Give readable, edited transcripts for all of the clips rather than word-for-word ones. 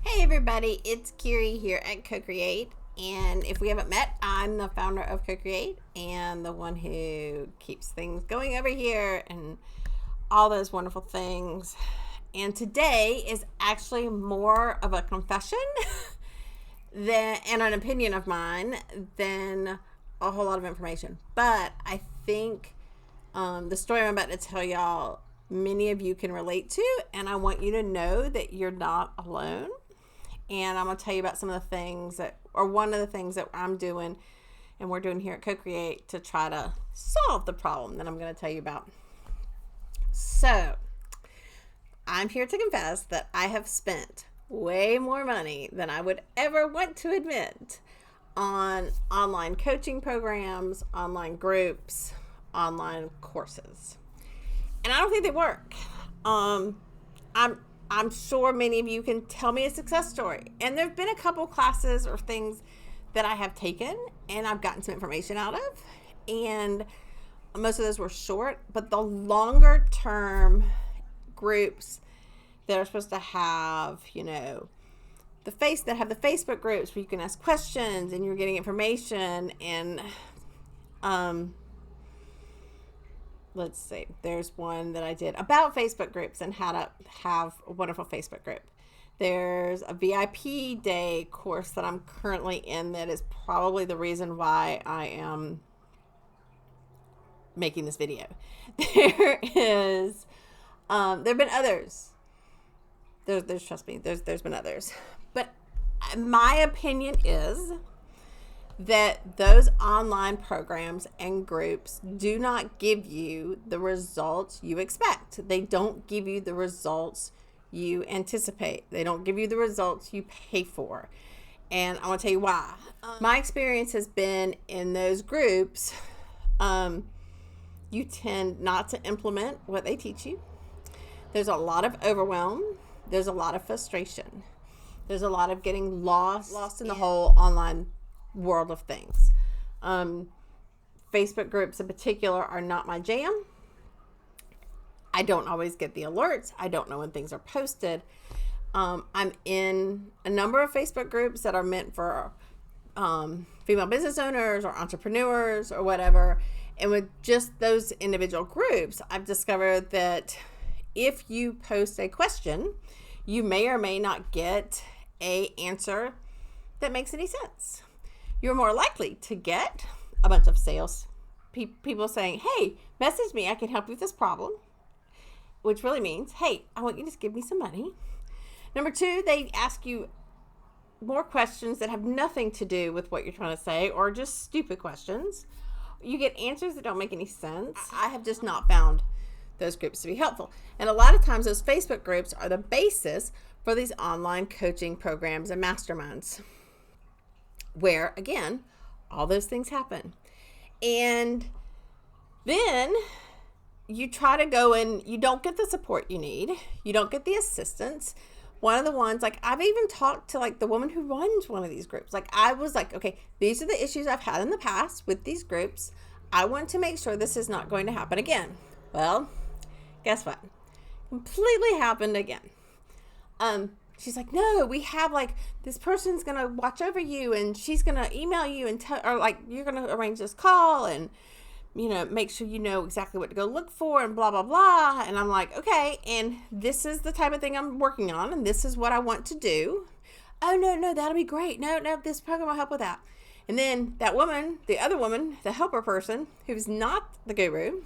Hey everybody, it's Kiri here at CoCreate, and if we haven't met, I'm the founder of CoCreate and the one who keeps things going over here and all those wonderful things. And today is actually more of a confession and an opinion of mine than a whole lot of information. But I think the story I'm about to tell y'all, many of you can relate to, and I want you to know that you're not alone. And I'm going to tell you about some of the things one of the things that I'm doing and we're doing here at CoCreate to try to solve the problem that I'm going to tell you about. So, I'm here to confess that I have spent way more money than I would ever want to admit on online coaching programs, online groups, online courses. And I don't think they work. I'm sure many of you can tell me a success story. And there have been a couple classes or things that I have taken and I've gotten some information out of. And most of those were short, but the longer term groups that are supposed to have, the Facebook groups where you can ask questions and you're getting information and, let's see, there's one that I did about Facebook groups and how to have a wonderful Facebook group. There's a VIP day course that I'm currently in that is probably the reason why I am making this video. There have been others. There's trust me, there's been others. But my opinion is that those online programs and groups do not give you the results you expect. They don't give you the results you anticipate. They don't give you the results you pay for. And I want to tell you why. My experience has been in those groups, you tend not to implement what they teach you. There's a lot of overwhelm. There's a lot of frustration. There's a lot of getting lost in the whole online world of things. Facebook groups in particular are not my jam. I don't always get the alerts. I don't know when things are posted. I'm in a number of Facebook groups that are meant for female business owners or entrepreneurs or whatever. And with just those individual groups, I've discovered that if you post a question, you may or may not get an answer that makes any sense. You're more likely to get a bunch of sales people saying, hey, message me, I can help you with this problem, which really means, hey, I want you to just give me some money. Number two, they ask you more questions that have nothing to do with what you're trying to say or just stupid questions. You get answers that don't make any sense. I have just not found those groups to be helpful. And a lot of times those Facebook groups are the basis for these online coaching programs and masterminds, where, again, all those things happen. And then you try to go and you don't get the support you need. You don't get the assistance. One of the ones, I've even talked to the woman who runs one of these groups. I was like, okay, these are the issues I've had in the past with these groups. I want to make sure this is not going to happen again. Well, guess what? Completely happened again. She's like, no, we have this person's going to watch over you and she's going to email you and you're going to arrange this call and, make sure you know exactly what to go look for and blah, blah, blah. And I'm like, okay. And this is the type of thing I'm working on. And this is what I want to do. Oh, no, that'll be great. No, this program will help with that. And then that woman, the other woman, the helper person who's not the guru,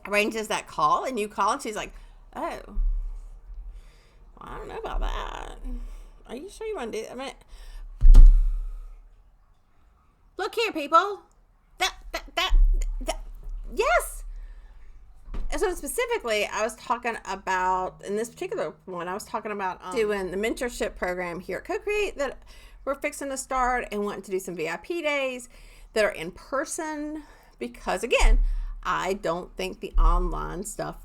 arranges that call and you call and she's like, oh, I don't know about that. Are you sure you want to do that? I mean, look here, people. That, yes. And so specifically, I was talking about, in this particular one, I was talking about doing the mentorship program here at CoCreate that we're fixing to start and wanting to do some VIP days that are in person because, again, I don't think the online stuff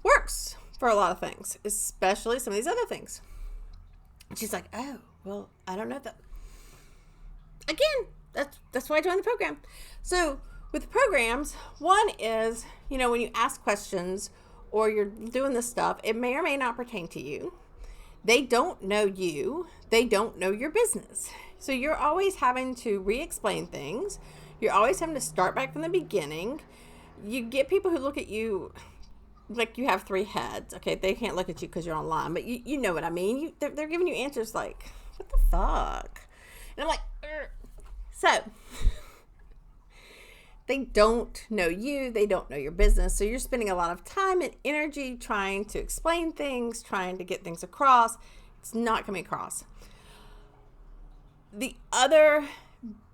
works for a lot of things, especially some of these other things. And she's like, oh, well, I don't know that. Again, that's why I joined the program. So with the programs, one is, when you ask questions or you're doing this stuff, it may or may not pertain to you. They don't know you. They don't know your business. So you're always having to re-explain things. You're always having to start back from the beginning. You get people who look at you like you have three heads. Okay, they can't look at you because you're online, but you know what I mean. They're giving you answers like, what the fuck? And I'm like, Ugh. So they don't know you. They don't know your business. So you're spending a lot of time and energy trying to explain things, trying to get things across. It's not coming across. The other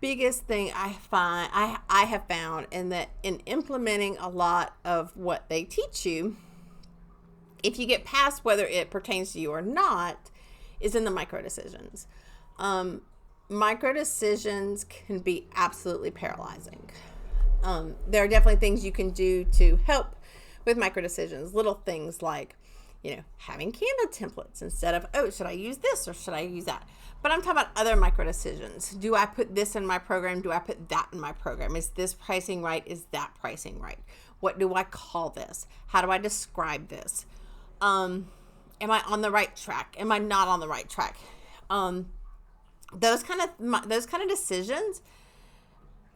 biggest thing I have found in implementing a lot of what they teach you, if you get past whether it pertains to you or not, is in the micro decisions. Micro decisions can be absolutely paralyzing. There are definitely things you can do to help with micro decisions. Little things like, having Canva templates instead of, oh, should I use this or should I use that? But I'm talking about other micro decisions. Do I put this in my program? Do I put that in my program? Is this pricing right? Is that pricing right? What do I call this? How do I describe this? Am I on the right track? Am I not on the right track? Those kind of decisions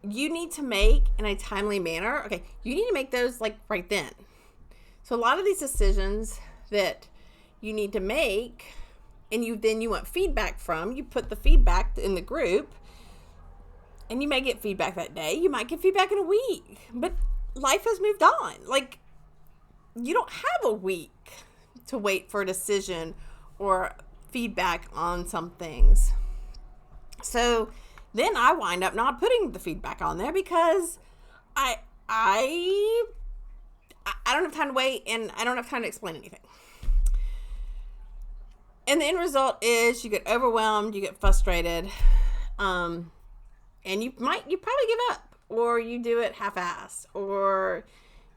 you need to make in a timely manner. Okay, you need to make those like right then. So a lot of these decisions that you need to make, and you want feedback from, you put the feedback in the group, and you may get feedback that day. You might get feedback in a week, but life has moved on. Like, you don't have a week to wait for a decision or feedback on some things. So then I wind up not putting the feedback on there because I don't have time to wait, and I don't have time to explain anything. And the end result is you get overwhelmed, you get frustrated, and you probably give up, or you do it half-assed, or,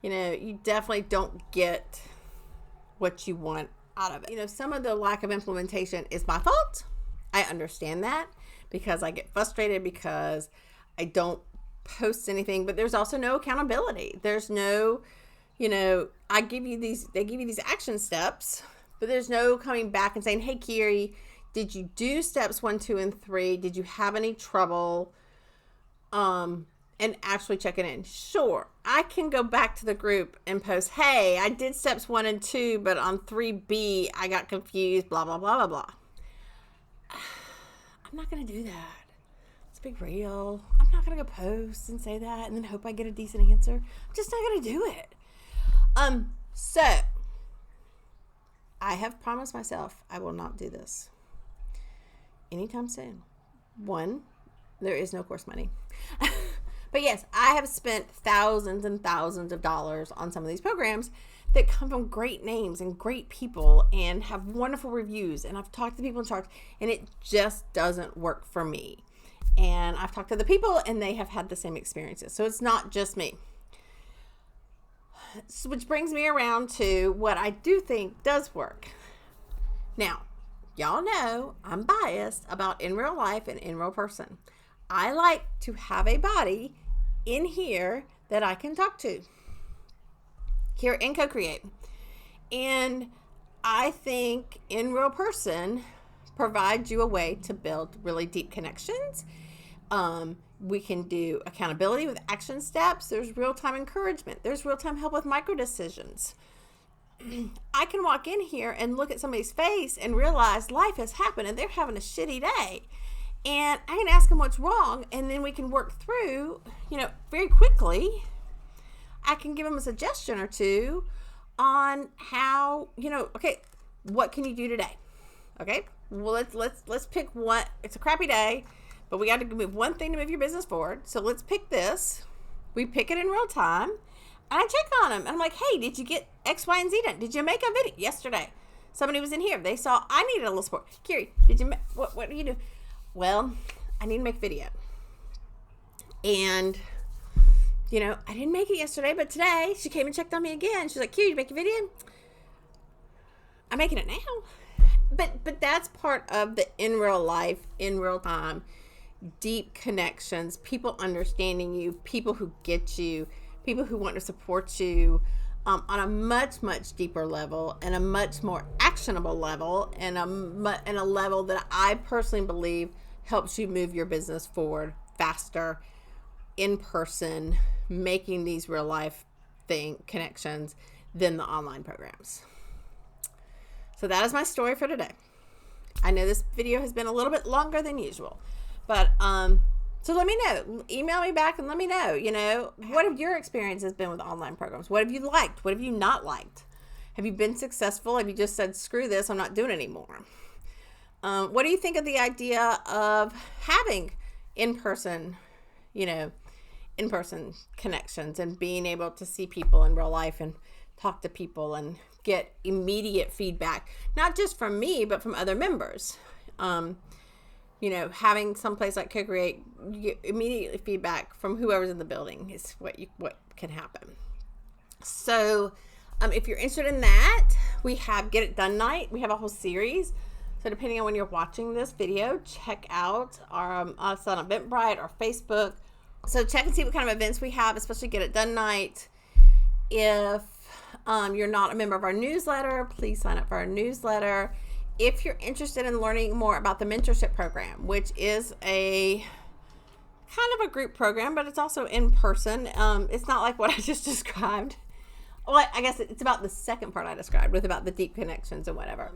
you definitely don't get what you want out of it. Some of the lack of implementation is my fault. I understand that because I get frustrated because I don't post anything, but there's also no accountability. There's no, they give you these action steps, but there's no coming back and saying, hey, Kiri, did you do steps 1, 2, and 3? Did you have any trouble? And actually checking in. Sure, I can go back to the group and post, hey, I did steps 1 and 2, but on 3B, I got confused, blah, blah, blah, blah, blah. I'm not going to do that. It's a big reel. I'm not going to go post and say that and then hope I get a decent answer. I'm just not going to do it. So I have promised myself I will not do this anytime soon. 1, there is no course money. But yes, I have spent thousands and thousands of dollars on some of these programs that come from great names and great people and have wonderful reviews. And I've talked to people in charge, and it just doesn't work for me. And I've talked to the people, and they have had the same experiences. So it's not just me. So, which brings me around to what I do think does work. Now, y'all know I'm biased about in real life and in real person. I like to have a body in here that I can talk to here in CoCreate. And I think in real person provides you a way to build really deep connections. We can do accountability with action steps. There's real-time encouragement. There's real-time help with micro decisions. I can walk in here and look at somebody's face and realize life has happened and they're having a shitty day. And I can ask them what's wrong, and then we can work through, very quickly. I can give them a suggestion or two on how, okay, what can you do today? Okay, well, let's pick one. It's a crappy day, but we got to move one thing to move your business forward. So let's pick this. We pick it in real time, and I check on them. And I'm like, hey, did you get X, Y, and Z done? Did you make a video yesterday? Somebody was in here. They saw I needed a little support. Kiri, did you what do you do? Well, I need to make a video. And, I didn't make it yesterday, but today she came and checked on me again. She's like, Kiri, you make a video? I'm making it now. But that's part of the in real life, in real time, deep connections, people understanding you, people who get you, people who want to support you. on a much, much deeper level and a much more actionable level, and a level that I personally believe helps you move your business forward faster in person, making these real life connections than the online programs. So that is my story for today. I know this video has been a little bit longer than usual, but so let me know. Email me back and let me know, what have your experiences been with online programs? What have you liked? What have you not liked? Have you been successful? Have you just said, screw this, I'm not doing it anymore? What do you think of the idea of having in-person connections and being able to see people in real life and talk to people and get immediate feedback, not just from me, but from other members? Having some place like CoCreate, you get immediately feedback from whoever's in the building is what can happen. So if you're interested in that, we have Get It Done Night. We have a whole series. So depending on when you're watching this video, check out us on Eventbrite or Facebook. So check and see what kind of events we have, especially Get It Done Night. If you're not a member of our newsletter, please sign up for our newsletter. If you're interested in learning more about the mentorship program, which is a kind of a group program, but it's also in person. It's not like what I just described. Well, I guess it's about the second part I described with about the deep connections and whatever.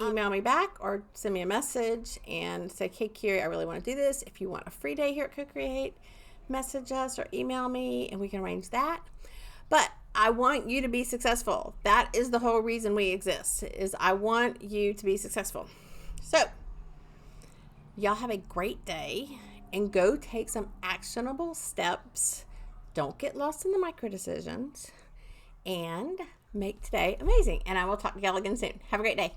Email me back or send me a message and say, hey, Kiri, I really want to do this. If you want a free day here at CoCreate, message us or email me and we can arrange that. But I want you to be successful. That is the whole reason we exist, is I want you to be successful. So y'all have a great day and go take some actionable steps. Don't get lost in the micro decisions and make today amazing. And I will talk to y'all again soon. Have a great day.